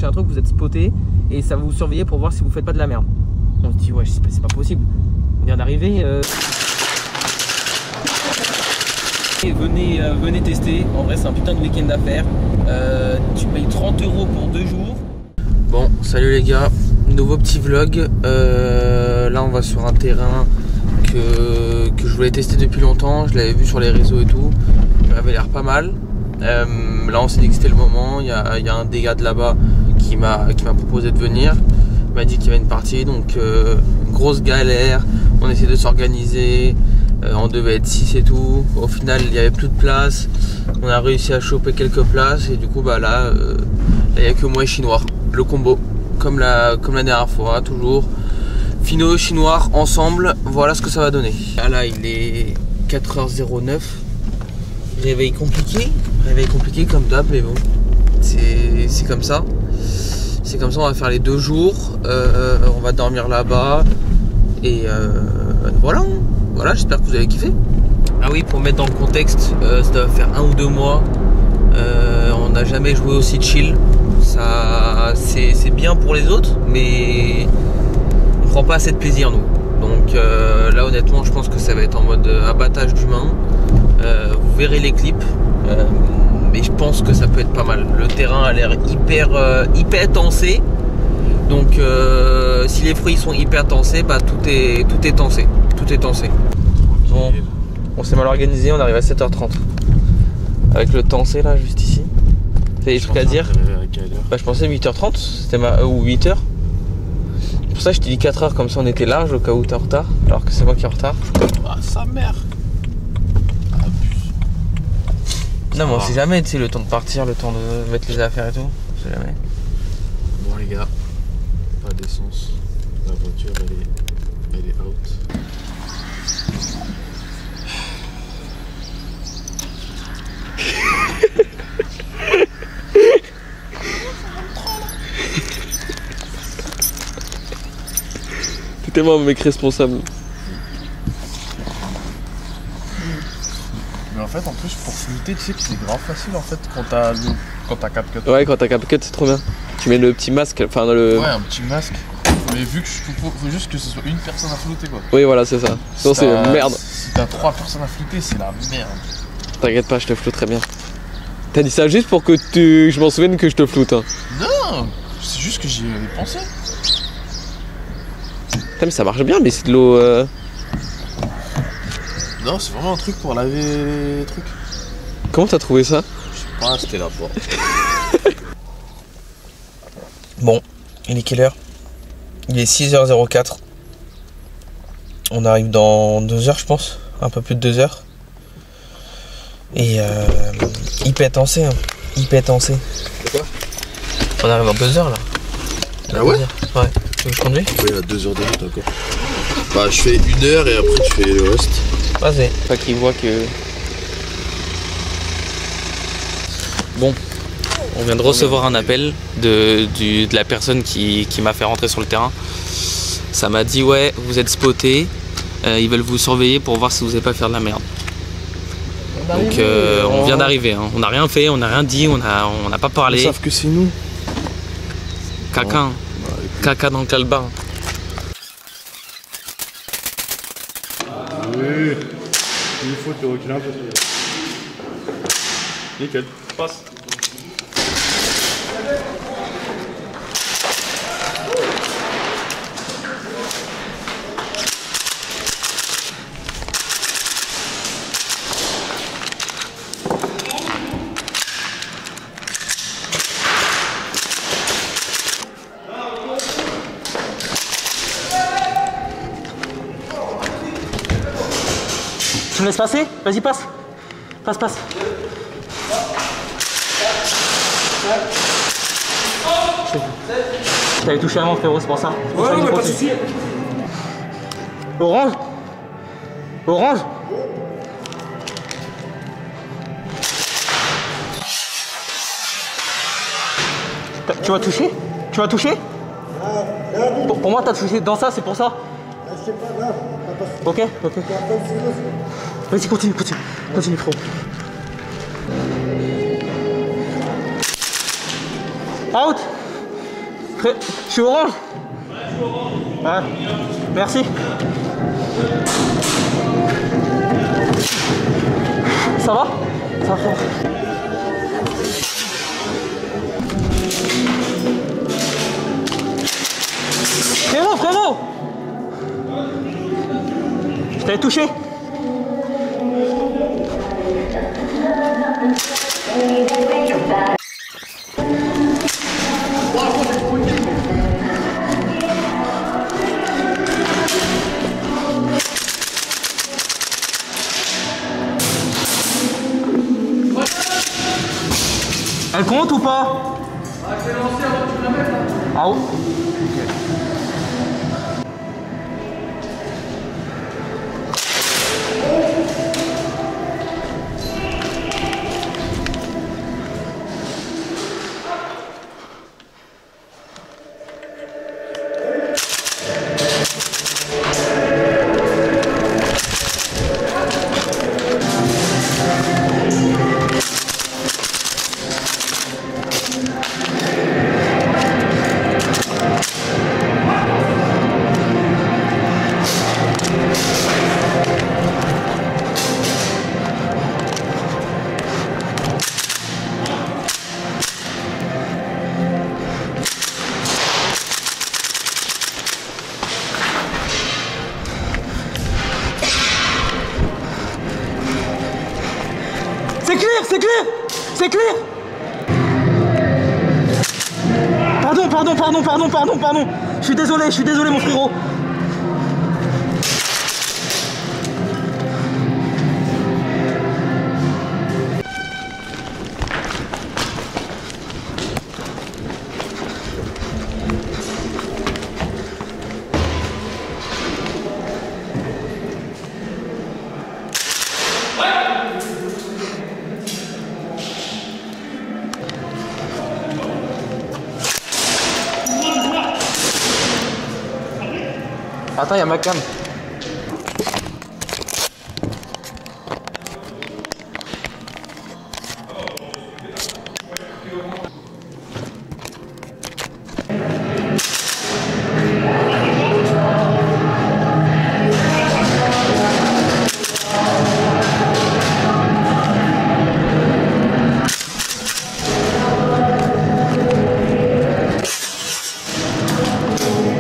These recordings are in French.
un truc, vous êtes spoté et ça va vous surveiller pour voir si vous faites pas de la merde. On se dit ouais, c'est pas possible. On vient d'arriver. Venez tester. En vrai, c'est un putain de week-end à faire. Tu payes 30 € pour 2 jours. Bon, salut les gars. Nouveau petit vlog. Là, on va sur un terrain que je voulais tester depuis longtemps. Je l'avais vu sur les réseaux et tout. Ça avait l'air pas mal. Là, on s'est dit que c'était le moment. Il y a un des gars de là-bas qui m'a proposé de venir. Il m'a dit qu'il y avait une partie. Donc, grosse galère. On essaie de s'organiser. On devait être 6 et tout. Au final, il n'y avait plus de place. On a réussi à choper quelques places. Et du coup, bah là, il n'y a que moi et Chinois. Le combo. Comme la dernière fois, toujours. Fino, Chinois, ensemble. Voilà ce que ça va donner. Là, il est 4h09. Réveil compliqué comme d'hab, mais bon. C'est comme ça. C'est comme ça, on va faire les 2 jours. On va dormir là-bas. Et voilà. Voilà, j'espère que vous avez kiffé. Ah oui, pour mettre dans le contexte, ça doit faire 1 ou 2 mois. On n'a jamais joué aussi chill. Ça, c'est bien pour les autres, mais on prend pas assez de plaisir nous. Donc là, honnêtement, je pense que ça va être en mode abattage d'humains. Vous verrez les clips, mais je pense que ça peut être pas mal. Le terrain a l'air hyper tensé. Donc si les fruits sont hyper tensés, bah tout est tensé. Tout est tensé. Bon, on s'est mal organisé, on arrive à 7h30. Avec le tensé là, juste ici. T'as des trucs à dire? Bah je pensais 8h30, c'était ou 8h. C'est pour ça que je t'ai dit 4h, comme ça on était large au cas où t'es en retard. Alors que c'est moi qui est en retard. Ah sa mère. Non mais on sait jamais, tu sais, le temps de partir, le temps de mettre les affaires et tout. On sait jamais. Bon les gars, pas d'essence. La voiture elle est out. T'es tellement un mec responsable. Mais en fait, en plus, pour flouter, tu sais que c'est grave facile en fait quand t'as CapCut. Ouais, quand t'as CapCut, c'est trop bien. Tu mets le petit masque, enfin dans le. Ouais, un petit masque. Mais vu que faut juste que ce soit une personne à flouter quoi. Oui, voilà, c'est ça. Sinon, c'est merde. Si t'as 3 personnes à flouter, c'est la merde. T'inquiète pas, je te floute très bien. T'as dit ça juste pour que je m'en souvienne que je te floute. Hein. Non, c'est juste que j'y avais pensé. Putain, mais ça marche bien, mais c'est de l'eau. Non, c'est vraiment un truc pour laver les trucs. Comment t'as trouvé ça? Je sais pas, c'était là porte. Bon, il est quelle heure? Il est 6h04. On arrive dans 2 heures, je pense. Un peu plus de 2 heures. Et hyper tensé, hein. Hyper tensé. C'est quoi? On arrive dans 2 heures là. Ah ouais? Ouais. Tu veux que je conduis? Oui, à 2 heures de route encore. Bah, je fais 1 heure et après tu fais le reste. Vas-y. Pas qu'il voit que. Bon. On vient de recevoir un appel de la personne qui m'a fait rentrer sur le terrain. Ça m'a dit ouais, vous êtes spoté. Ils veulent vous surveiller pour voir si vous n'allez pas faire de la merde. Donc on vient d'arriver, hein. On n'a rien fait, on n'a rien dit, on n'a pas parlé. Ils savent que c'est nous. Caca, hein. Caca dans le calbar. Oui, il faut te reculer un peu. Nickel, passe. Tu me laisses passer? Vas-y, passe. Passe. Je t'avais touché avant, frérot, c'est pour ça. Ouais, pas de soucis. Orange? Orange? Tu vas toucher? Tu vas toucher? Pour moi, t'as touché dans ça, c'est pour ça? Je sais pas, là. Ok. Vas-y, continue, frérot. Out. Je suis orange. Ouais, merci. Ça va? Ça va. Frérot! Je t'avais touché. Elle compte ou pas? Ah, je vais lancer avant que tu la mettes. Ah oui. C'est clair. Pardon. Je suis désolé mon frérot. Attends, il y a ma cam.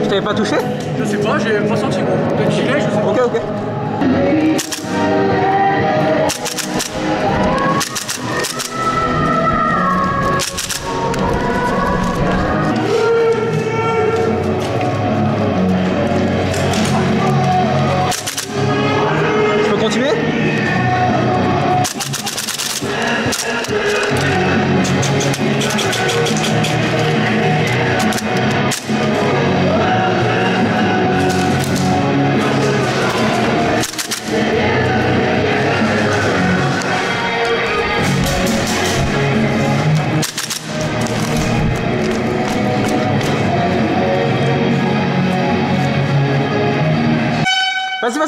Je t'avais pas touché? Je sais pas, j'ai pas senti gros. Peut-être gilet, je sais pas. Ok. Je peux continuer? Vas-y.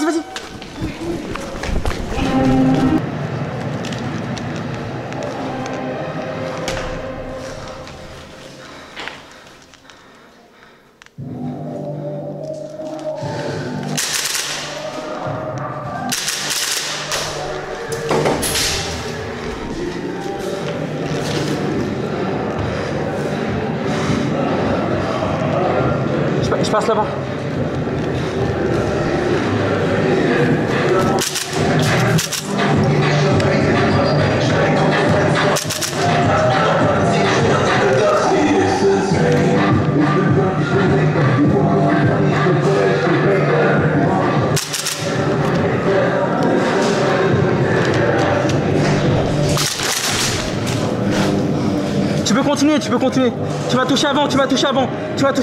Je passe là-bas. Tu peux continuer. Tu vas toucher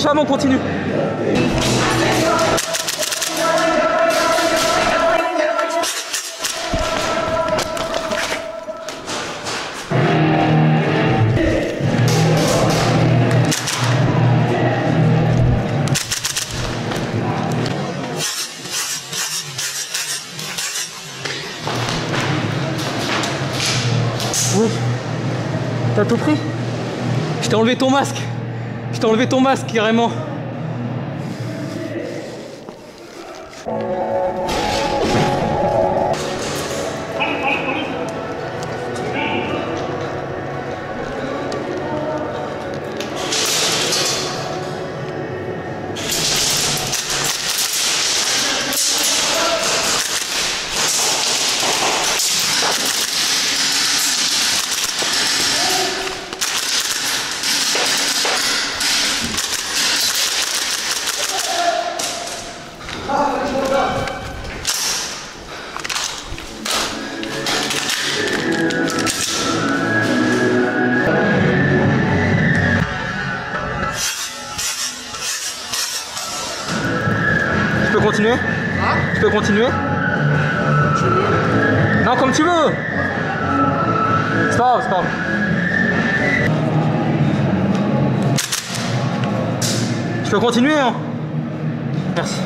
avant, continue. Oui. T'as tout pris? Je t'ai enlevé ton masque. Je t'ai enlevé ton masque carrément. Continuer? Hein? Tu peux continuer? Comme tu veux. Non, comme tu veux! C'est pas grave, c'est pas grave. Je peux continuer, hein? Merci.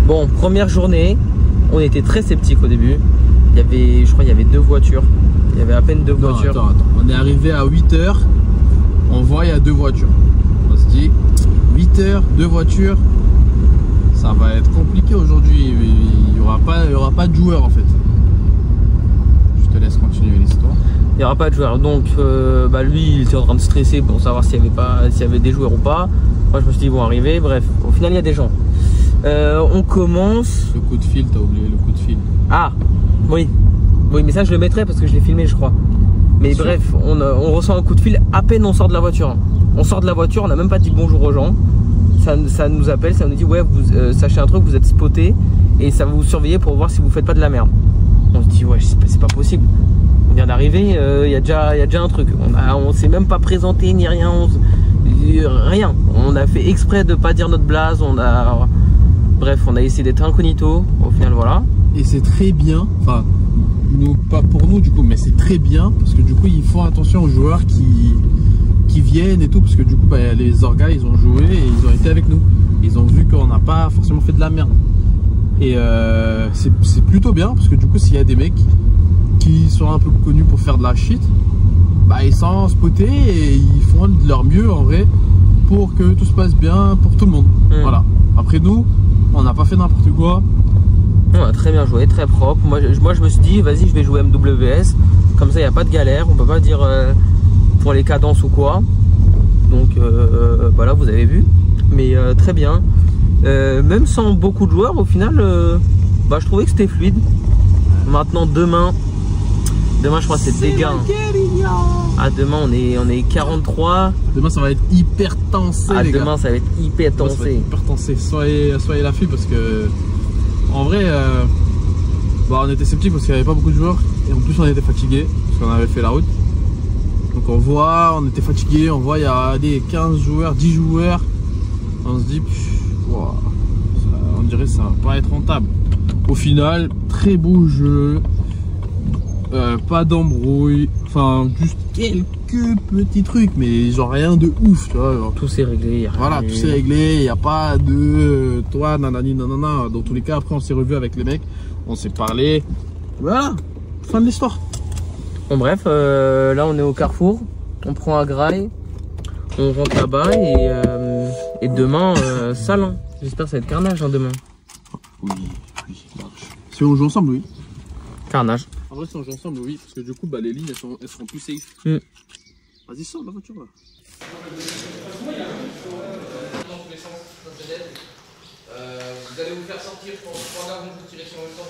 Bon, première journée, on était très sceptiques au début. Il y avait, je crois, il y avait 2 voitures. Il y avait à peine 2 voitures. Attends. On est arrivé à 8 h. On voit il y a 2 voitures. On se dit 8 h, 2 voitures. Ça va être compliqué aujourd'hui. Il n'y aura pas de joueurs en fait. Je te laisse continuer l'histoire. Il n'y aura pas de joueurs. Donc, lui, il était en train de stresser pour savoir s'il y avait des joueurs ou pas. Moi, je me suis dit, ils vont arriver. Bref, au final, il y a des gens. On commence. Le coup de fil, t'as oublié le coup de fil. Ah, oui. Oui, mais ça, je le mettrai parce que je l'ai filmé, je crois. Mais bref, on reçoit un coup de fil à peine on sort de la voiture. On sort de la voiture, on n'a même pas dit bonjour aux gens. Ça nous appelle, ça nous dit ouais, vous sachez un truc, vous êtes spoté et ça va vous surveiller pour voir si vous faites pas de la merde. On se dit ouais, c'est pas possible. On vient d'arriver, il y a déjà un truc. On s'est même pas présenté ni rien. Rien. On a fait exprès de pas dire notre blase. Bref, on a essayé d'être incognito. Au final, voilà. Et c'est très bien. Enfin, pas pour nous du coup, mais c'est très bien parce que du coup, ils font attention aux joueurs qui viennent et tout, parce que du coup, les orgas, ils ont joué et ils ont été avec nous. Ils ont vu qu'on n'a pas forcément fait de la merde. Et c'est plutôt bien parce que du coup, s'il y a des mecs qui sont un peu connus pour faire de la shit, ils sont spotés et ils font de leur mieux en vrai pour que tout se passe bien pour tout le monde. Voilà. Après nous, on n'a pas fait n'importe quoi. On a très bien joué, très propre. Moi je me suis dit, vas-y, je vais jouer MWS. Comme ça, il n'y a pas de galère. On peut pas dire pour les cadences ou quoi. Donc voilà, vous avez vu. Mais très bien. Même sans beaucoup de joueurs, au final, je trouvais que c'était fluide. Maintenant, demain, je crois que c'est dégâts. Ah, demain on est 43. Demain ça va être hyper tensé. Ah, les demain gars. ça va être hyper tensé. Ça va être hyper tensé. Soyez l'affût parce que en vrai on était sceptiques parce qu'il n'y avait pas beaucoup de joueurs et en plus on était fatigués parce qu'on avait fait la route. Donc on était fatigués, on voit il y a des 15 joueurs, 10 joueurs. On se dit wow, on dirait que ça va pas être rentable. Au final, très beau jeu. Pas d'embrouille, enfin juste quelques petits trucs, mais genre rien de ouf, tu vois. Genre. Tout s'est réglé. Voilà, tout s'est réglé, il n'y a pas de toi, nanani, nanana. Dans tous les cas, après on s'est revu avec les mecs, on s'est parlé. Voilà, fin de l'histoire. Bon, bref, là on est au Carrefour, on prend un graille, on rentre là-bas et demain, sale. Hein. J'espère que ça va être carnage demain. Oui, large. Si on joue ensemble, oui. Carnage. En vrai, si on joue ensemble, oui, parce que du coup, les lignes, elles seront plus safe. Vas-y, sors de la voiture, là. Vous allez vous faire sortir, je pense. Pendant que vous tirez sur le temps,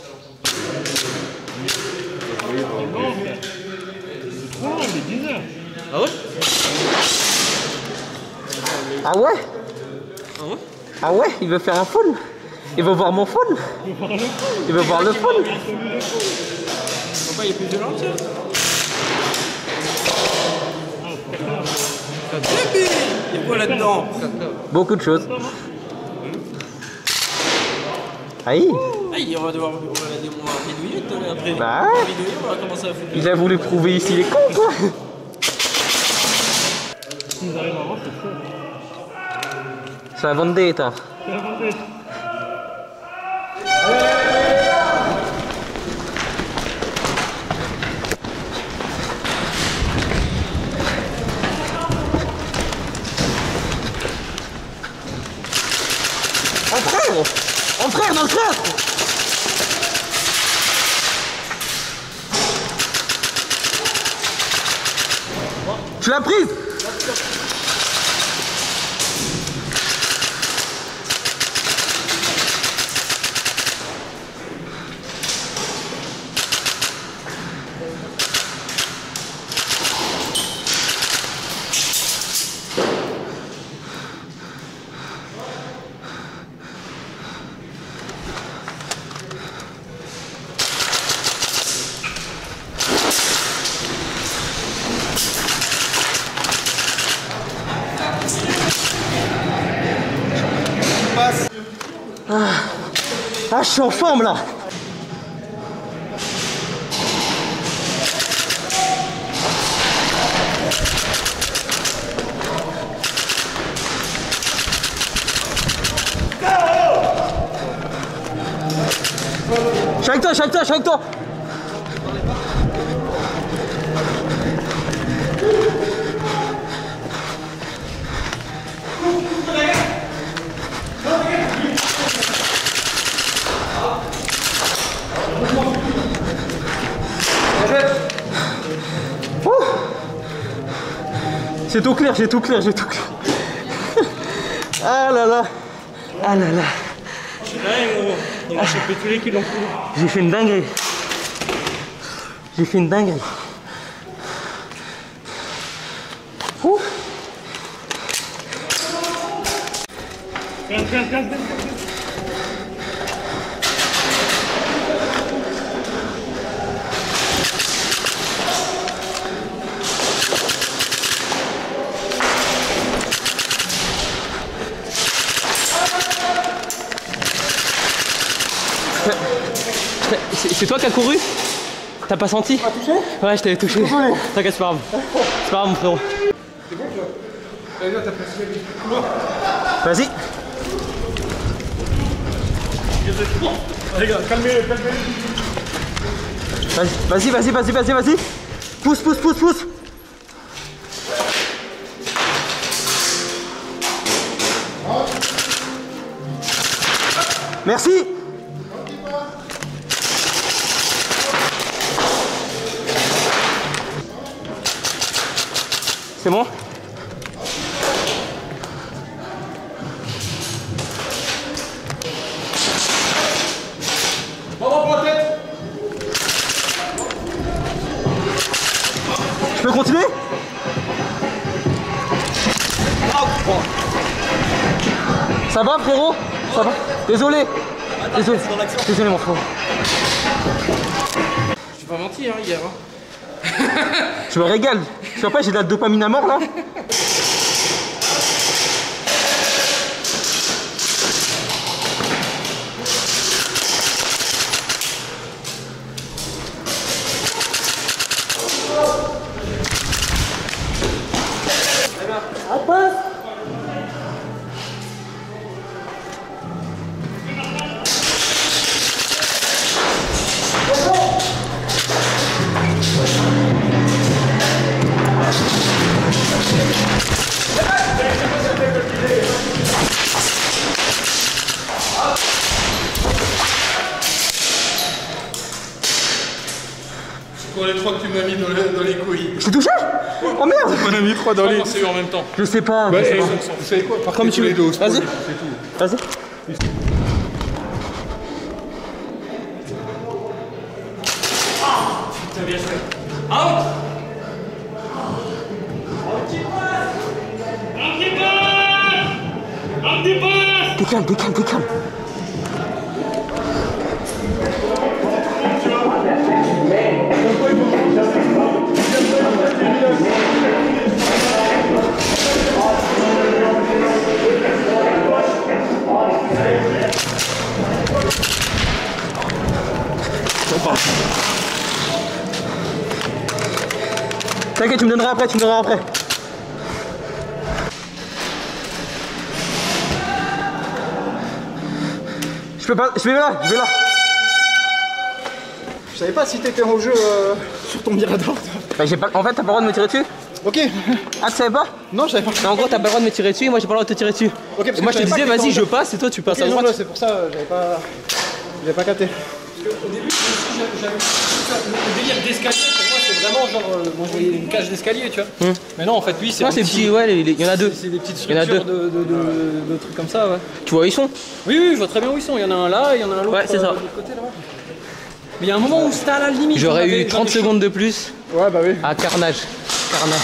Oh, il est 10 h. Ah ouais? Ah ouais? Ah ouais? Ah ouais? Il veut faire un phone? Il veut voir mon phone? Il veut voir le phone? Pourquoi il est plus violent, tiens? Il y a quoi là-dedans? Beaucoup de choses. Aïe. Aïe, on va devoir bidouiller tout à l'heure. Après, Bah. bidouiller, on va commencer à foutre. Il a voulu prouver ici les cons, quoi. Nous arrivons à voir, c'est chaud. C'est la vendetta. C'est la vendetta. En frère dans le coffre. Tu l'as prise? Ah, je suis en forme là. Je suis avec toi, je suis avec toi, je suis avec toi. J'ai tout clair, j'ai tout clair, j'ai tout clair. Ah là là. Ah là là. Il a chopé tous les kilos. J'ai fait une dinguerie. J'ai fait une dinguerie. Ouh. Regarde. C'est toi qui as couru? T'as pas senti? T'as touché? Ouais, je t'avais touché. T'inquiète, c'est pas grave. C'est pas grave, mon frérot. C'est bon, tu vois? Allez, là, t'as placé le couloir. Vas-y. Allez, gars, calmez-le. Vas-y. Pousse. Merci. C'est bon? Je peux continuer? Ça va, frérot? Ça va? Désolé mon frérot. Je t'ai pas menti, hein, hier. Je me régale. Je sais pas, j'ai de la dopamine à mort là. Pour les 3 que tu m'as mis dans les couilles. Je t'ai touché? Oh merde! On a mis 3 dans les... C'est en même temps. Je sais pas. Bah, vous savez quoi? Partez Comme tu tous les veux. deux au spawn, Vas-y. c'est tout. Vas-y. T'as bien joué. Out! Décale. Tu vois? T'inquiète, tu me donneras après, tu me donneras après. Je peux pas, je vais là, je vais là. Je savais pas si t'étais en jeu sur ton Mirador. Bah, j'ai pas, en fait, t'as pas le droit de me tirer dessus. Ok. Ah, tu savais pas? Non, je savais pas. Mais en gros, t'as pas le droit de me tirer dessus et moi j'ai pas le droit de te tirer dessus. Ok, parce et moi que je te savais disais, pas que vas-y, t'étais je en passe et toi tu passes Ok, à non, droite. là, c'est pour ça, j'avais pas capté. Au début, j'avais le délire d'escalier, pour moi c'est vraiment genre, moi je voyais une cage d'escalier, tu vois. Mais non, en fait, lui c'est. Non, c'est petit, ouais, il y en a deux. C'est des petites Il y en a structures deux. de trucs comme ça, ouais. Tu vois où ils sont? Oui, oui, je vois très bien où ils sont. Il y en a un là et il y en a un l'autre Ouais, c'est ça. de l'autre côté là-bas. Mais il y a un moment où c'était à la limite. J'aurais eu 30 secondes de plus. Ouais, bah oui. Ah, carnage. Carnage.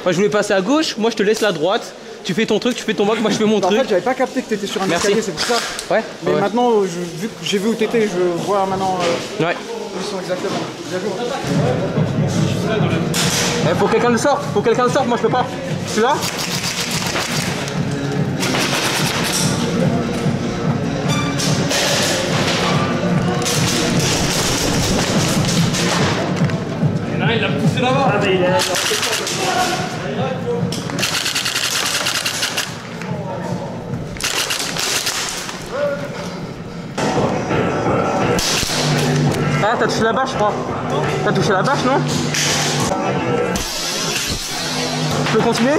Moi je voulais passer à gauche, moi je te laisse la droite. Tu fais ton truc, tu fais ton bac, moi je fais mon En truc. fait, j'avais pas capté que t'étais sur un Merci. escalier, c'est pour ça. Ouais. Mais ouais. maintenant, vu que j'ai vu où t'étais, je vois maintenant Ouais. où ils sont exactement. Bien joué. Faut que quelqu'un le sorte, faut que quelqu'un le sorte, moi je peux pas. Tu es là? Il l'a poussé là-bas. Ah, t'as touché la bâche, je crois. T'as touché la bâche, non? Tu peux continuer?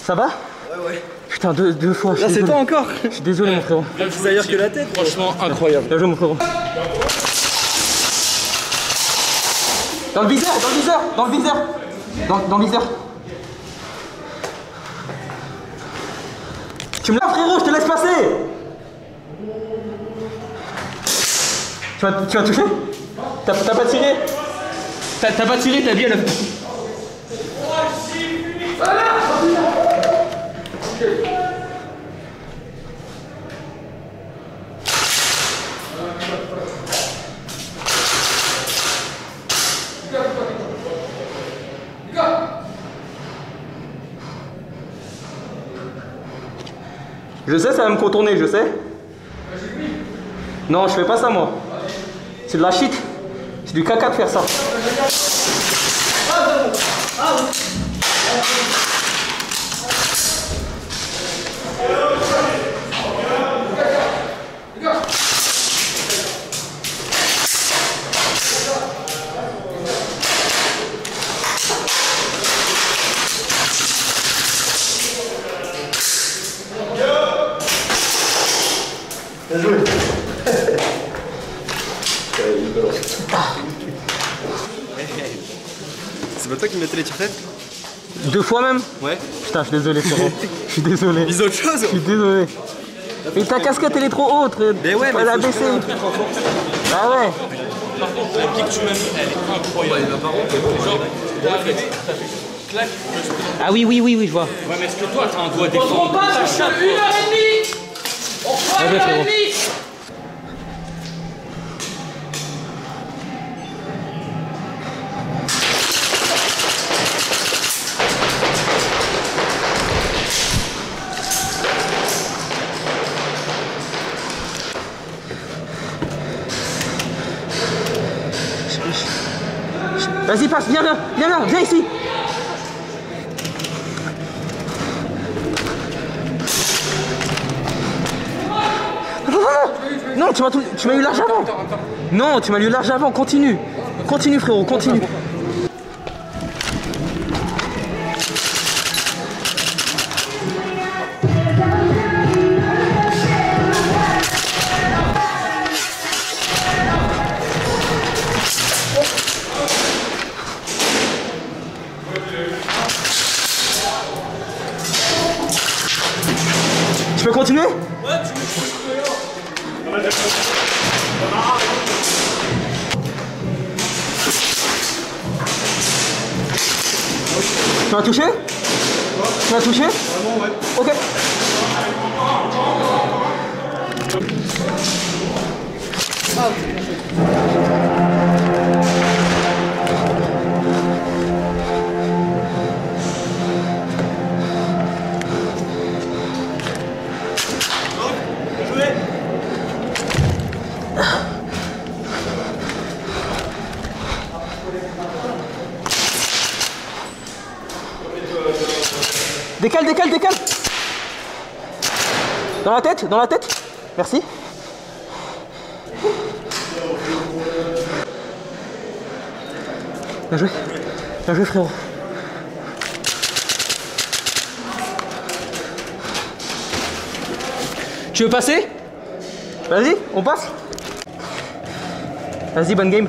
Ça va? Ouais, ouais. Putain, deux fois. Là, c'est toi encore. Je suis désolé, mon frérot. C'est ailleurs que la tête. Franchement incroyable. Bien joué, mon frérot. Dans le viseur, dans le viseur, dans le viseur. Dans le viseur. Tu me l'as, frérot, je te laisse passer. Tu vas toucher? T'as pas tiré? T'as pas tiré, t'as dit à la... Je sais, ça va me contourner, je sais. Non, je fais pas ça, moi. C'est de la shit. C'est du caca de faire ça. C'est pas toi qui mettais les tire-têtes? 2 fois même? Ouais. Putain, je suis désolé, frérot. Je suis désolé. Dis autre chose. Je suis désolé. Mais ta casquette, elle est trop haute. Mais ouais, tu mais peux la faut que je baisser. fasse un truc en force. Ah ouais. Par contre, la kick que tu m'as mis, elle est incroyable. Genre, t'as fait clac. Ah oui, oui, oui, oui, je vois. Ouais, mais est-ce que toi, t'as un doigt défendu? On passe à 1h30. On fera Ouais, 1h30. Vas-y, passe, viens là, viens ici. Non, tu m'as eu large avant. Non, tu m'as eu large avant, continue. Continue, frérot, continue. Tu peux continuer? Ouais, tu vas toucher? Tu vas toucher? Vraiment, ouais. Ok. Décale, décale, décale. Dans la tête, dans la tête. Merci. Bien joué. Bien joué, frérot. Tu veux passer? Vas-y, on passe. Vas-y, bonne game.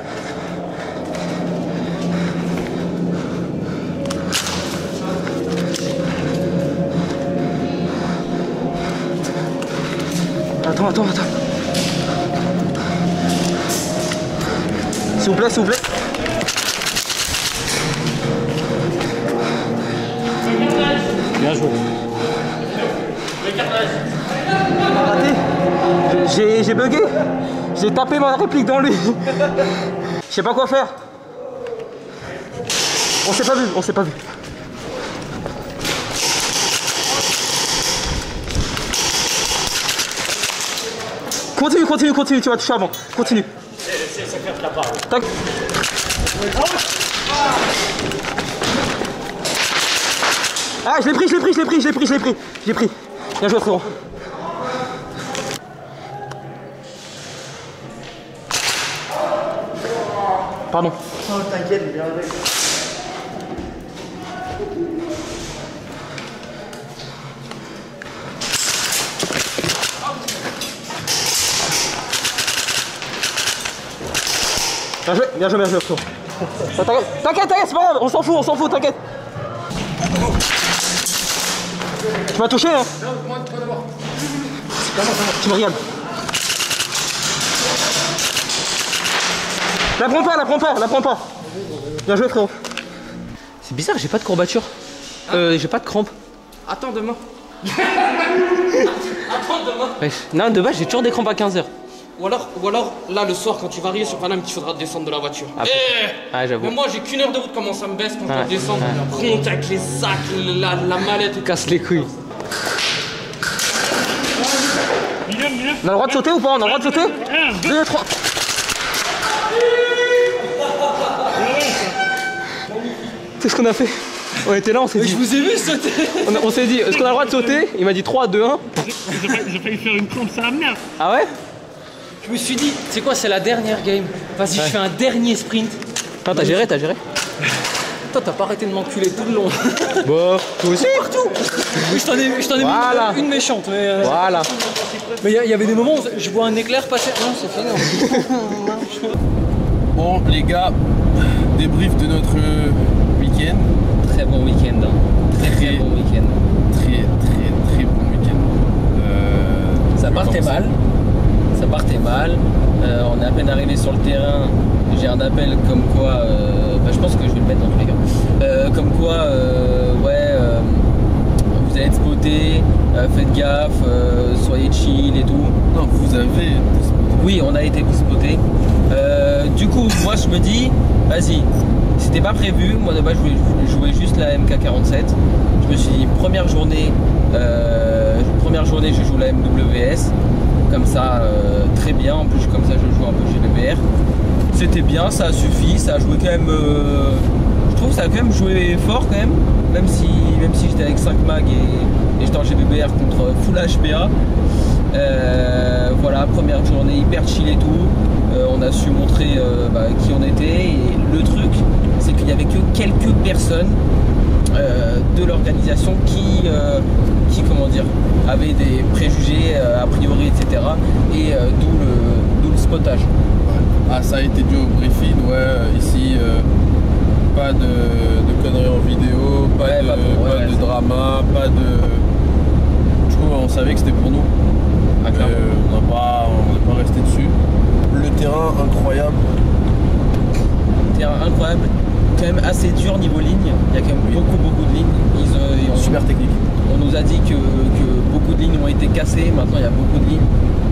Attends. S'il vous plaît, s'il vous plaît. Bien joué. J'ai bugué. J'ai tapé ma réplique dans lui. Je sais pas quoi faire. On s'est pas vu, on s'est pas vu. Continue, tu vas toucher avant. Continue. C'est clair qu'il y a pas. Tac. Ah, je l'ai pris. J'ai pris. Bien joué, frérot. Pardon. Non, t'inquiète, bien joué. Bien joué, frérot. T'inquiète, c'est pas grave, on s'en fout, t'inquiète. Tu m'as touché, hein? Non, moi d'abord. Tu me regardes. La prends pas. Bien joué, frérot. C'est bizarre, j'ai pas de courbature. J'ai pas de crampes. Attends demain. Ouais. Non, de base, j'ai toujours des crampes à 15h. Ou alors, là, le soir, quand tu vas arriver sur Paname, il faudra descendre de la voiture. Ah, j'avoue. Mais moi, j'ai qu'une heure de route, comment ça me baisse quand on descend. Contact, les sacs, la mallette. Casse les couilles. On a le droit de sauter ou pas? On a le droit de sauter? 2, 3. C'est ce qu'on a fait. On était là, on s'est dit. Je vous ai vu sauter. On s'est dit, est-ce qu'on a le droit de sauter? Il m'a dit 3, 2, 1. J'ai failli faire une trompe, ça va venir. Ah ouais? Je me suis dit, c'est quoi, c'est la dernière game. Vas-y, je fais un dernier sprint. Non, t'as géré. Toi, t'as pas arrêté de m'enculer tout le long. Bon, toi aussi. Partout. Je t'en ai Voilà. mis une méchante. Mais Voilà. il y avait des moments où je vois un éclair passer. Non, c'est fini. Bon, les gars, débrief de notre week-end. Très bon week-end. Très bon week-end. Très bon week-end. Ça partait mal. On est à peine arrivé sur le terrain. J'ai un appel comme quoi. Je pense que je vais le mettre dans tous les cas. Comme quoi, vous allez être spotés. Faites gaffe. Soyez chill et tout. Non, vous avez. Oui, on a été spotés. Du coup, moi je me dis, vas-y. C'était pas prévu. Moi de base, je jouais juste la MK47. Je me suis dit, première journée, je joue la MWS. Comme ça, très bien. En plus, comme ça, je joue un peu GBBR. C'était bien, ça a suffi. Ça a joué quand même. Je trouve que ça a quand même joué fort quand même. Même si j'étais avec 5 mag et j'étais en GBBR contre full HPA. Voilà, première journée hyper chill et tout. On a su montrer qui on était. Et le truc, c'est qu'il n'y avait que quelques personnes de l'organisation qui comment dire, avaient des préjugés a priori, etc. Et d'où le spotage. Ah, ça a été dû au briefing, ici pas de conneries en vidéo, pas de drama, pas de. Du coup, on savait que c'était pour nous. Ah, On n'est pas resté dessus. Le terrain incroyable. Quand même assez dur niveau ligne. Il y a quand même beaucoup de lignes. Super technique. On nous a dit que beaucoup de lignes ont été cassées. Maintenant, il y a beaucoup de lignes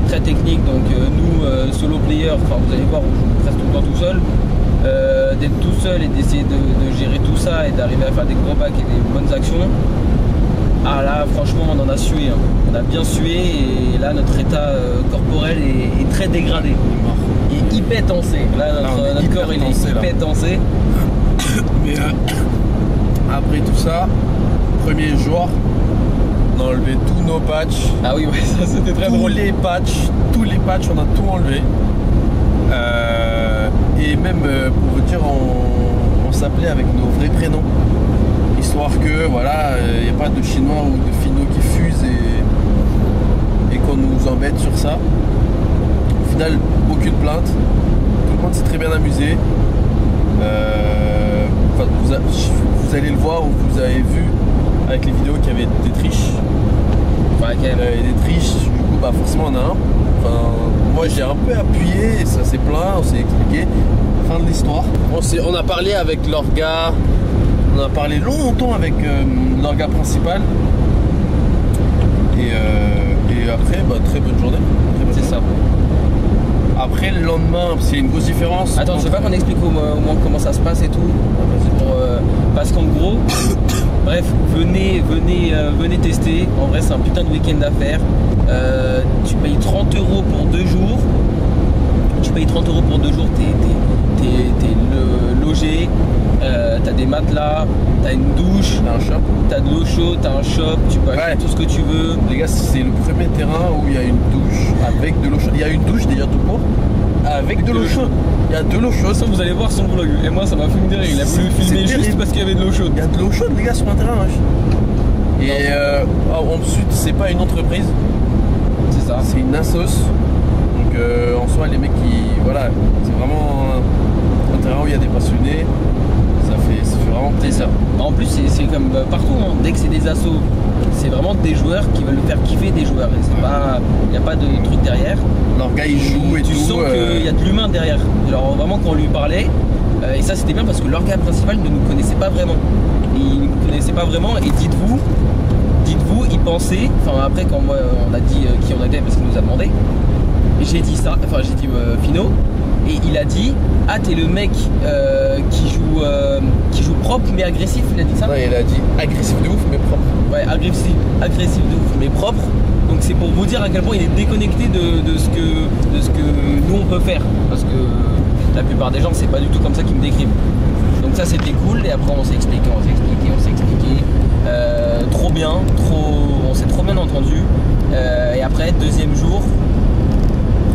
très techniques. Donc nous, solo player, vous allez voir, on joue presque tout le temps tout seul. D'être tout seul et d'essayer de gérer tout ça et d'arriver à faire des gros bacs et des bonnes actions. Ah là, franchement, on en a sué. Hein. On a bien sué et là, notre état corporel est très dégradé. Il est hyper tensé. Là, notre corps, il est hyper tensé. Mais après tout ça, premier jour, on a enlevé tous nos patchs. Ah oui, ouais, ça c'était très Tous drôle. les patchs, on a tout enlevé. Et même, pour vous dire, on s'appelait avec nos vrais prénoms. Histoire que, voilà, il n'y a pas de Chinois ou de Finno qui fusent et qu'on nous embête sur ça. Au final, aucune plainte. Tout le monde s'est très bien amusé. Enfin, vous allez le voir ou vous avez vu avec les vidéos qu'il y avait des triches. Ouais, quand même. Des triches, du coup, bah, forcément, on a un. Enfin, moi, j'ai un peu appuyé et ça s'est plaint, on s'est expliqué. Fin de l'histoire. On a parlé avec l'orga. On a parlé longtemps avec l'orga principal. Et après, bah, très bonne journée. C'est ça. Après, le lendemain, c'est une grosse différence. Attends, je sais pas qu'on explique au moins comment ça se passe et tout. Parce qu'en gros, bref, venez tester. En vrai, c'est un putain de week-end d'affaires. Tu payes 30 € pour 2 jours. Tu payes 30 € pour 2 jours, t'es logé, t'as des matelas, t'as une douche, T'as un shop. t'as de l'eau chaude, t'as un shop, tu peux acheter Ouais. tout ce que tu veux. Les gars, c'est le premier terrain où il y a une douche avec de l'eau chaude. Il y a une douche déjà tout court avec de l'eau chaude. Il y a de l'eau De chaude. toute façon, vous allez voir son vlog. Et moi, ça m'a fait me dire, il a voulu C'est filmer juste terrible. parce qu'il y avait de l'eau chaude. Il y a de l'eau chaude, les gars, sur un terrain. wesh. Et ensuite, c'est pas une entreprise, C'est ça. c'est une assos. Donc en soi, les mecs qui. Voilà, c'est vraiment un terrain où il y a des passionnés. Ça fait vraiment C'est plaisir. ça. En plus, c'est comme partout, hein. Dès que c'est des assos, c'est vraiment des joueurs qui veulent faire kiffer des joueurs. Il n'y a pas de truc derrière. Leur gars, ils jouent et tu tout. sens qu'il y a de l'humain derrière. Alors vraiment, quand on lui parlait, et ça c'était bien parce que l'orga principal ne nous connaissait pas vraiment. Il ne nous connaissait pas vraiment et dites-vous, il pensait, enfin après quand moi on a dit qui on était parce qu'il nous a demandé, j'ai dit ça, enfin j'ai dit Fino, et il a dit ah t'es le mec qui joue propre mais agressif, il a dit ça. Non, il a dit agressif de ouf, mais propre. Ouais, agressif de ouf mais propre. Donc c'est pour vous dire à quel point il est déconnecté de ce que nous on peut faire, parce que la plupart des gens c'est pas du tout comme ça qu'ils me décrivent. Donc ça c'était cool et après on s'est expliqué. Trop bien, on s'est trop bien entendu. Et après deuxième jour,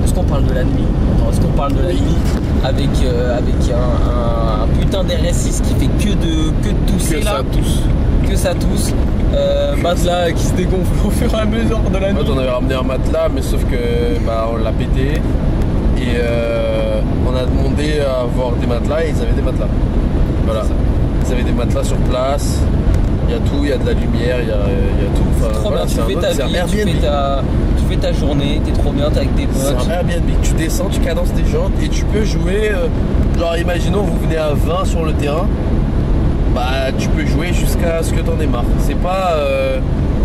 est-ce qu'on parle de la nuit? Attends, est-ce qu'on parle de la nuit avec un putain d'RS6 qui fait que de tousser là, que ça tousse, matelas qui se dégonfle au fur et à mesure de la En nuit. fait, on avait ramené un matelas, mais sauf que bah, on l'a pété. Et on a demandé à avoir des matelas et ils avaient des matelas. Voilà. Ils avaient des matelas sur place. Il y a tout, il y a de la lumière, il y a tout. Enfin, Trop voilà, bien, tu c'est fais un ta c'est un vie, Airbnb. tu fais ta journée, t'es trop bien, t'es avec tes C'est potes. un Airbnb. Tu descends, tu cadences tes jantes et tu peux jouer. Genre, imaginons, vous venez à 20 sur le terrain. Bah, tu peux jouer jusqu'à ce que t'en aies marre. C'est pas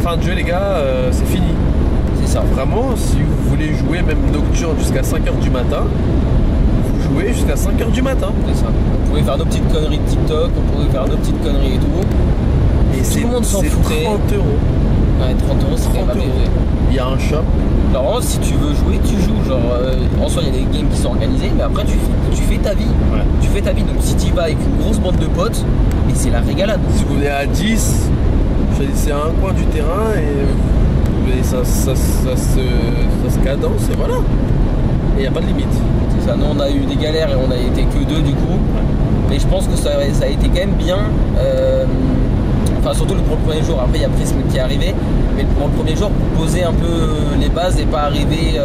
fin de jeu, les gars, c'est fini. C'est ça. Vraiment, si vous voulez jouer même nocturne jusqu'à 5h du matin, vous jouez jusqu'à 5h du matin. C'est ça. On pouvait faire nos petites conneries de TikTok, on pouvait faire nos petites conneries et tout. Et Tout le monde s'en c'est foutait. 30 €. Ouais, 30 €, c'est quand même 30 €. abusé. Il y a un shop. Alors vraiment, si tu veux jouer, tu joues. Genre, en soi, il y a des games qui sont organisés, mais après, tu fais ta vie. Ouais. Tu fais ta vie. Donc, si tu y vas avec une grosse bande de potes, et c'est la régalade. Si vous venez à 10, choisissez un coin du terrain et ça se cadence et voilà. Et il n'y a pas de limite. C'est ça. Nous, on a eu des galères et on a été que 2 du coup. Mais je pense que ça a été quand même bien. Enfin, surtout pour le premier jour. Après, il y a Prism qui est arrivé. Mais pour le premier jour, pour poser un peu les bases et pas arriver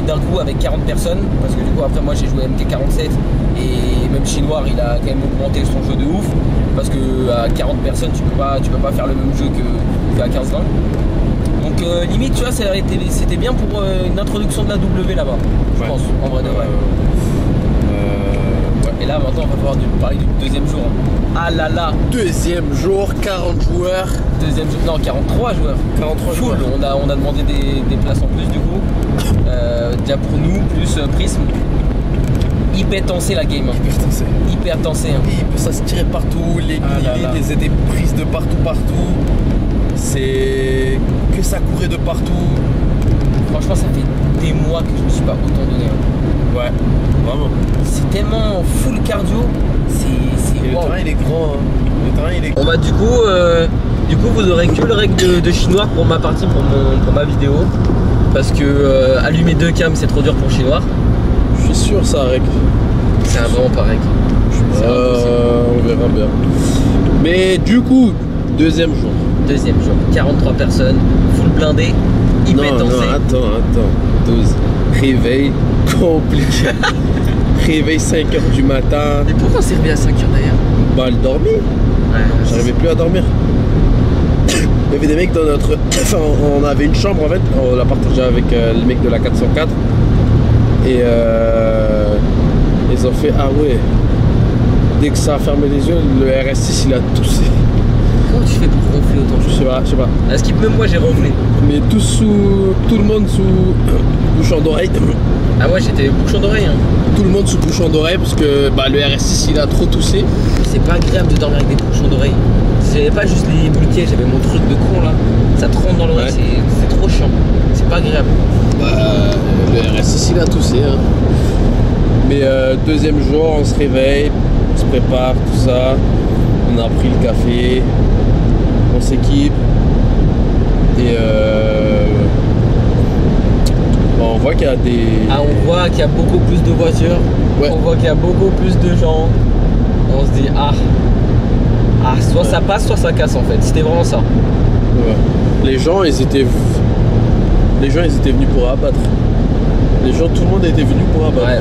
d'un coup avec 40 personnes. Parce que du coup, après, moi, j'ai joué MK47 et même Chinois, il a quand même augmenté son jeu de ouf. Parce que à 40 personnes, tu peux pas faire le même jeu qu'à 15-20. Donc limite, tu vois, c'était bien pour une introduction de la W là-bas, je Ouais. pense, en vrai de vrai. Ouais. Et là, maintenant, on va pouvoir parler du deuxième jour. Ah là là, Deuxième jour, 40 joueurs. deuxième jour, non, 43 joueurs. 43 Full, joueurs. on a demandé des places en plus du coup. Déjà pour nous, plus Prism. Hyper tensé la game. Putain, c'est. Hyper tensé. Hein. Ça se tirait partout, les Ah là là. mini-lignes étaient prises de partout. C'est que ça courait de partout. Franchement, ça fait des mois que je me suis pas autant donné. Hein. Ouais, vraiment. C'est tellement full cardio. C'est Et le wow. terrain il est grand. Hein. Le terrain il est On va du coup Du coup, vous aurez que le règle de chinois pour ma partie, pour ma vidéo. Parce que allumer 2 cams, c'est trop dur pour chinois. Je suis sûr ça règle. C'est vraiment pas règle. On verra bien. Mais du coup, deuxième jour. Deuxième jour, 43 personnes, full blindé, hyper Non, attends. 12. Réveil compliqué. Réveil 5h du matin. Mais pourquoi on s'est réveillé à 5h d'ailleurs? Bah, elle dormit. Ouais, J'arrivais plus à dormir. Il y avait des mecs dans notre... Enfin, on avait une chambre en fait. On l'a partagé avec les mecs de la 404. Et ils ont fait, ah ouais. Dès que ça a fermé les yeux, le RS6 il a toussé. Comment tu fais pour ronfler autant? Je sais pas. À ce qui même moi j'ai ronflé. Mais tout le monde sous bouchon d'oreille. Ah ouais, j'étais bouchon d'oreille. Hein. Tout le monde sous bouchon d'oreille parce que bah, le RS6 il a trop toussé. C'est pas agréable de dormir avec des bouchons d'oreille. J'avais pas juste les briquets, j'avais mon truc de con là. Ça te rentre dans l'oreille, Ouais. c'est trop chiant. C'est pas agréable. Bah, le RS6 il a toussé. Hein. Mais deuxième jour, on se réveille, on se prépare, tout ça. On a pris le café, on s'équipe. Et on voit qu'il y a des... Ah, on voit qu'il y a beaucoup plus de voitures. Ouais. On voit qu'il y a beaucoup plus de gens. On se dit, soit ça passe, soit ça casse en fait. C'était vraiment ça. Ouais. Les gens ils étaient venus pour abattre. Tout le monde était venu pour abattre. Ouais.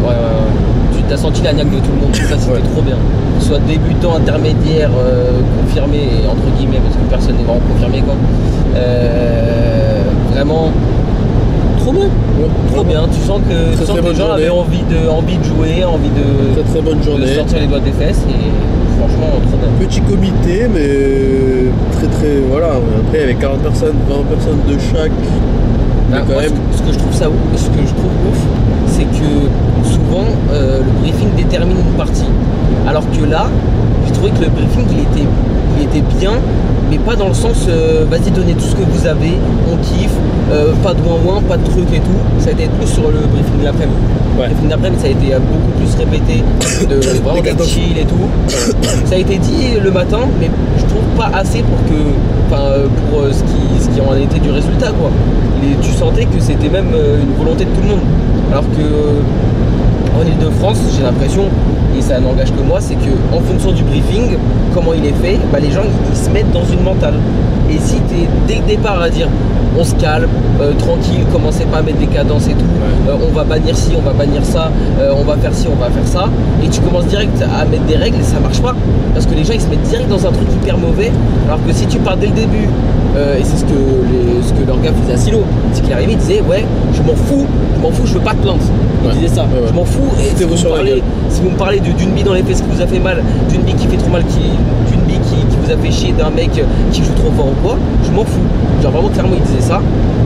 Tu t'as senti la niaque de tout le monde. Ça, c'était trop bien. Que ce soit débutant, intermédiaire, confirmé, et entre guillemets, parce que personne n'est vraiment confirmé quoi. Vraiment. Trop bien, trop bien. Tu sens que les gens avaient envie de jouer, envie de très bonne journée. De sortir les doigts des fesses et franchement trop bien. Petit comité, mais très voilà. Après il y avait 40 personnes, 20 personnes de chaque. Bah, quand moi, même... ce que je trouve ça ouf, ce que je trouve ouf, c'est que souvent le briefing détermine une partie. Alors que là, j'ai trouvé que le briefing il était bien. Mais pas dans le sens vas-y donnez tout ce que vous avez, on kiffe, pas de ouin pas de trucs et tout. Ça a été plus sur le briefing de l'après-midi. Ouais. Le briefing d'après-midi ça a été beaucoup plus répété, vraiment d'être chill et tout. Ça a été dit le matin, mais je trouve pas assez pour ce qui en était du résultat quoi. Tu sentais que c'était même une volonté de tout le monde. Alors que en Ile-de-France, j'ai l'impression, et ça n'engage que moi, c'est que en fonction du briefing, comment il est fait, bah les gens ils se mettent dans une mentale. Et si tu es dès le départ à dire on se calme, tranquille, commencez pas à mettre des cadences et tout, on va bannir ci, on va bannir ça, on va faire ci, on va faire ça, et tu commences direct à mettre des règles et ça marche pas. Parce que les gens ils se mettent direct dans un truc hyper mauvais, alors que si tu pars dès le début, et c'est ce que leur gars faisait à Silo, c'est qu'il arrivait, il disait ouais, je m'en fous, je veux pas de plainte. Il disait ça, je m'en fous, et si vous me parlez d'une bille dans les fesses qui vous a fait mal, d'une bille qui fait trop mal, d'une bille qui vous a fait chier, d'un mec qui joue trop fort ou quoi, je m'en fous. Genre vraiment clairement il disait ça,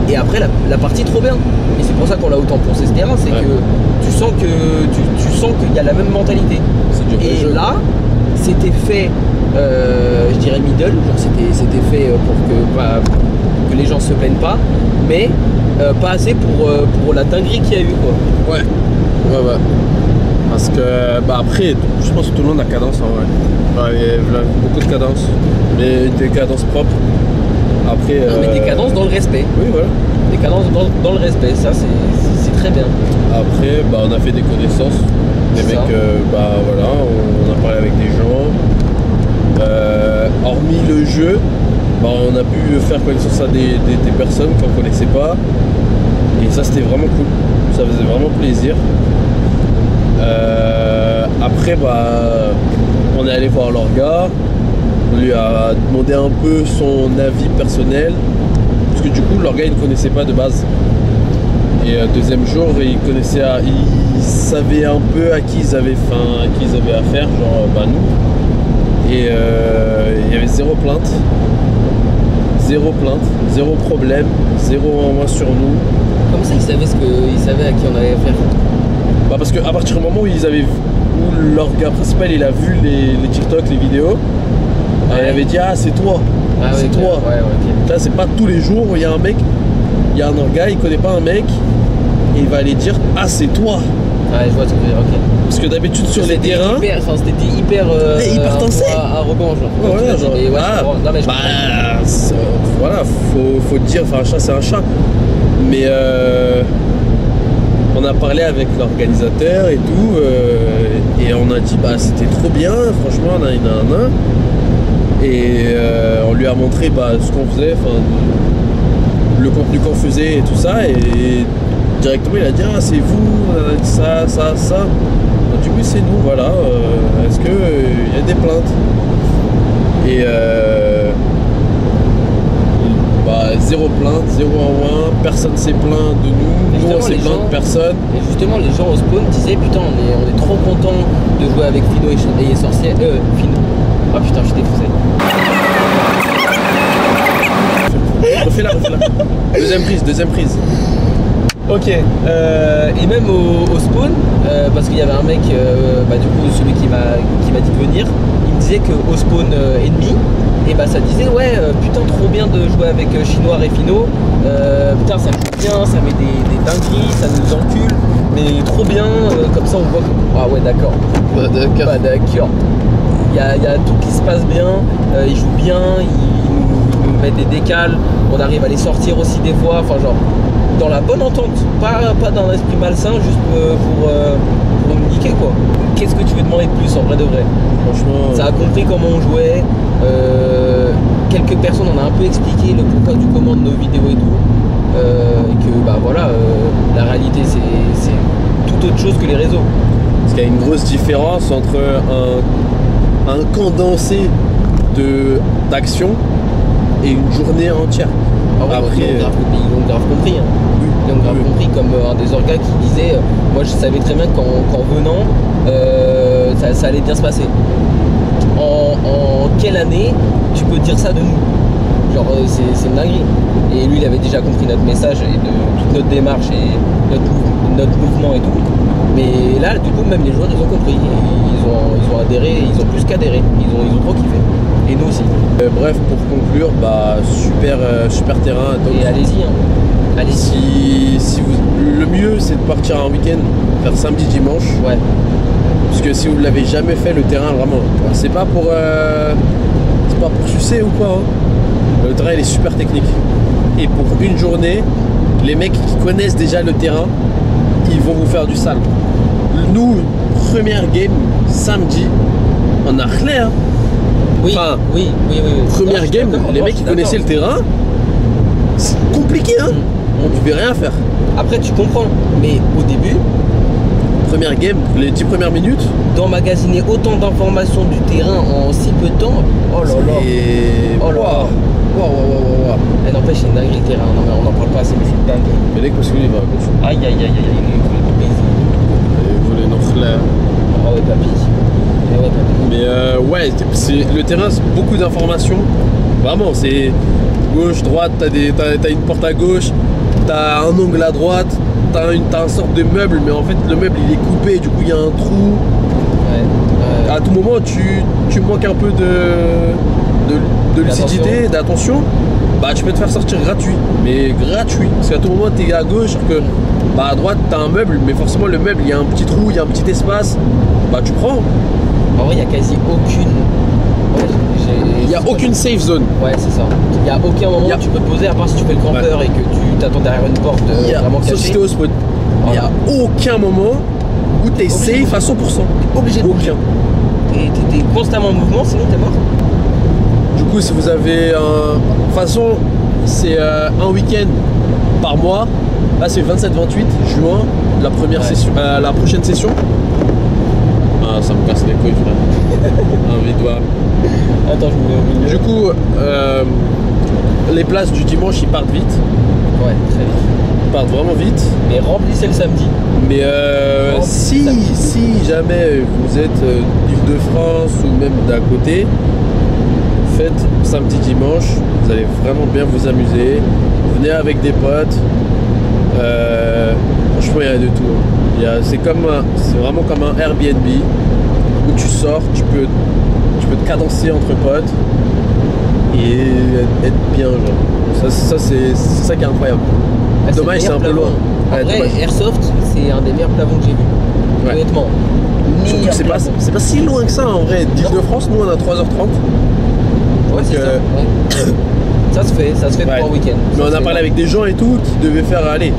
et après la partie trop bien. Et c'est pour ça qu'on l'a autant poncé ce terrain, c'est que tu sens qu'il y a la même mentalité. Et là, c'était fait, je dirais middle, genre c'était fait pour que les gens se plaignent pas, mais pas assez pour la dinguerie qu'il y a eu quoi. Ouais. Parce que bah après, je pense que tout le monde a cadence en vrai. Il y a beaucoup de cadences, mais des cadences propres. Après. Non, mais des cadences dans le respect. Oui voilà. Des cadences dans le respect, ça c'est très bien. Après, bah on a fait des connaissances. Des mecs, bah voilà, on a parlé avec des gens. Hormis le jeu, bah, on a pu faire connaissance à des personnes qu'on connaissait pas. Et ça c'était vraiment cool. Ça faisait vraiment plaisir. Après bah on est allé voir l'orga. On lui a demandé un peu son avis personnel. Parce que du coup l'orga il ne connaissait pas de base. Et deuxième jour il savait un peu à qui ils avaient affaire, genre bah nous. Et il y avait zéro plainte, zéro problème, zéro envoi sur nous. Comme ça ils savaient à qui on avait affaire. Bah parce qu'à partir du moment où leur gars principal il a vu les TikTok, les vidéos, il avait dit ah c'est toi, c'est toi. Okay. Là c'est pas tous les jours où il y a un mec, il y a un orga, il connaît pas un mec et il va aller dire ah c'est toi. Ouais, je vois ce que tu veux dire, ok. Parce que d'habitude sur les terrains. C'était hyper. Ils partent en scène. Arrogant, genre. Ouais, genre, Mais ouais, je comprends. Non, mais je comprends. voilà, faut dire, enfin un chat c'est un chat. Mais on a parlé avec l'organisateur et tout, et on a dit bah c'était trop bien, franchement, et on lui a montré bah, ce qu'on faisait, le contenu qu'on faisait et tout ça, et directement il a dit ah c'est vous, ça. On a dit oui c'est nous, voilà, est-ce que il y a des plaintes? Et bah, zéro plainte, 0 en 1, personne s'est plaint de nous on s'est plaint de personne. Et justement les gens au spawn disaient putain on est trop contents de jouer avec Fido et Sorcière. Fido. Ah putain je t'ai foussé. Refais-la. Deuxième prise. Ok, et même au spawn, parce qu'il y avait un mec, bah, du coup celui qui m'a dit de venir, il me disait qu'au spawn ennemi, et bah ça disait ouais putain trop bien de jouer avec Chinois et Fino, putain ça joue bien, ça met des dingueries, ça nous encule, mais trop bien, comme ça on voit que ah ouais d'accord. Bah d'accord. Il y a tout qui se passe bien, ils jouent bien, ils nous mettent des décales, on arrive à les sortir aussi des fois, enfin genre dans la bonne entente, pas dans un esprit malsain, juste pour me niquer quoi. Qu'est-ce que tu veux demander de plus en vrai de vrai? Franchement. Ça a compris comment on jouait, quelques personnes on a un peu expliqué le pourquoi du comment de nos vidéos et tout, et que bah voilà, la réalité c'est tout autre chose que les réseaux. Parce qu'il y a une grosse différence entre un condensé d'action et une journée entière. Ah ouais, après, ils ont grave compris. Hein. Ils ont grave compris, comme un des orgas qui disait moi je savais très bien qu'en venant ça allait bien se passer. En quelle année tu peux dire ça de nous? Genre c'est une dinguerie. Et lui il avait déjà compris notre message et toute notre démarche et notre mouvement et tout. Mais là du coup même les joueurs ils ont compris. Ils ont adhéré, ils ont plus qu'adhéré. Ils ont trop kiffé. Et nous aussi. Bref, pour conclure, bah super terrain. Donc, et allez-y. Hein. Allez-y. Si vous, le mieux c'est de partir un week-end, faire samedi, dimanche. Ouais. Parce que si vous ne l'avez jamais fait, le terrain vraiment, c'est pas pour sucer ou quoi. Hein. Le terrain il est super technique. Et pour une journée, les mecs qui connaissent déjà le terrain, ils vont vous faire du sale. Nous, première game samedi, on a relais. Hein. Oui, enfin, oui. Première non, game, les mecs qui connaissaient le terrain, c'est compliqué, hein. On pouvait rien faire. Après, tu comprends, mais au début, première game, les 10 premières minutes, d'emmagasiner autant d'informations du terrain en si peu de temps, oh là là. Oh là là. Waouh. Elle n'empêche, c'est une dinguerie le terrain. Non, mais on n'en parle pas assez, mais c'est dingue. Mais dès que parce qu'il va à gauche. Aïe, Vous voulez nos relais. Ah ouais, papy. Mais ouais, le terrain, c'est beaucoup d'informations. Vraiment, c'est gauche, droite, t'as une porte à gauche, t'as un angle à droite, t'as une sorte de meuble, mais en fait le meuble il est coupé, du coup il y a un trou. Ouais. À tout moment tu manques un peu de lucidité, d'attention, bah tu peux te faire sortir gratuit. Mais gratuit. Parce qu'à tout moment t'es à gauche, que bah à droite t'as un meuble, mais forcément le meuble il y a un petit trou, il y a un petit espace, bah tu prends. En vrai il n'y a quasi aucune. Il n'y a aucune safe zone. Ouais, c'est ça. Il n'y a aucun moment où tu peux te poser, à part si tu fais le campeur et que tu t'attends derrière une porte vraiment cachée. Sauf si t'es au spawn. Il n'y a aucun moment où t'es safe à 100%. T'es obligé de aucun. Et t'es constamment en mouvement, sinon t'es mort. Du coup, si vous avez un. De toute façon, c'est un week-end par mois. Là, c'est 27-28 juin, la première session, la prochaine session. Ah, ça me casse les couilles, frère. Envie de voir. Attends, je me mets au milieu. Du coup, les places du dimanche, ils partent vite. Ouais, très vite. Ils partent vraiment vite. Mais remplissez le samedi. Mais si jamais vous êtes d'Île-de-France ou même d'à côté, faites samedi, dimanche. Vous allez vraiment bien vous amuser. Venez avec des potes. Franchement, il y a de tout. C'est vraiment comme un Airbnb où tu sors, tu peux te cadencer entre potes et être bien, genre. Ça c'est ça qui est incroyable. Dommage, c'est un peu loin. En vrai, Airsoft, c'est un des meilleurs plafonds que j'ai vu. Ouais. honnêtement. Surtout que c'est pas si loin que ça en vrai. D'Île-de-France, nous on a 3h30. Ouais, c'est Donc, ça. Ouais. Ça se fait Ouais. pour un week-end. Mais on a parlé avec des gens et tout qui devaient faire aller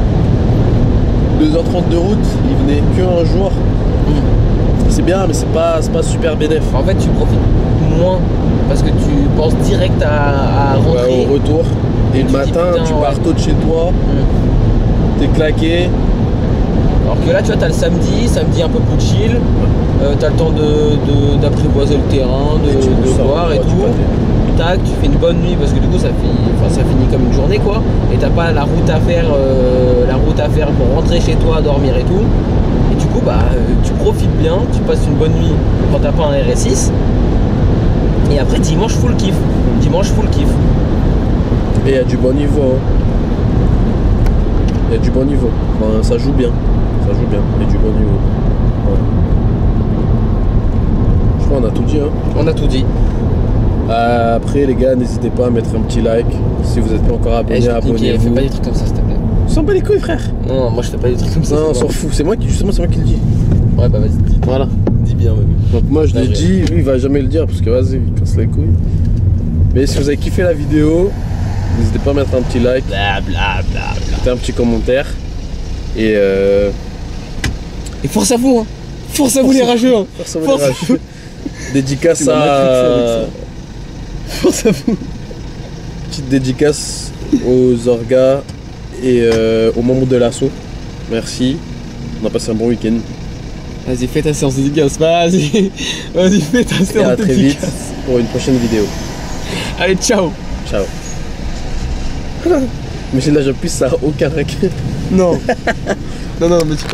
2h30 de route, ils venaient qu'un jour. C'est bien, mais c'est pas super bénéf. En fait, tu profites moins parce que tu penses direct à rentrer. Ouais, au retour. Et Et le tu te dis, matin, putain, tu ouais. pars tôt de chez toi, t'es claqué. Alors que là, tu vois, t'as le samedi un peu plus chill. T'as le temps d'apprivoiser le terrain, de voir et tout. Tac, tu fais une bonne nuit parce que du coup ça finit comme une journée quoi. Et t'as pas la route à faire pour rentrer chez toi, dormir et tout. Et du coup tu profites bien, tu passes une bonne nuit quand t'as pas un RS6. Et après dimanche full kiff. Et il y a du bon niveau. Il y a du bon niveau. Enfin, ça joue bien. Il y a du bon niveau. Ouais. Je crois qu'on a tout dit. Hein. On a tout dit. Après les gars, n'hésitez pas à mettre un petit like. Si vous n'êtes pas encore abonné, Fais abonnez-vous. pas des trucs comme ça s'il te plaît. On s'en bat les couilles frère. Non, moi je fais pas des trucs comme ça. Non, on c'est s'en bon. fout. C'est moi qui le dis. Ouais bah vas-y, Voilà. dis bien même. Donc moi je Ouais, l'ai ouais. dit, lui il va jamais le dire parce que vas-y, il casse les couilles. Mais si vous avez kiffé la vidéo, n'hésitez pas à mettre un petit like, mettez un petit commentaire. Et force à vous hein. Force à vous les rageux hein. force à vous les rageux. Dédicace Tu m'as matrixé avec à... ça. Force à vous. Petite dédicace aux orgas et aux membres de l'assaut. Merci. On a passé un bon week-end. Vas-y, fais ta séance de dédicace, vas-y. Vas-y, fais ta séance Et à de très vite dédicace. pour une prochaine vidéo. Allez, ciao. Ciao. Mais là j'appuie, ça a aucun rec. Non. Non, mais tu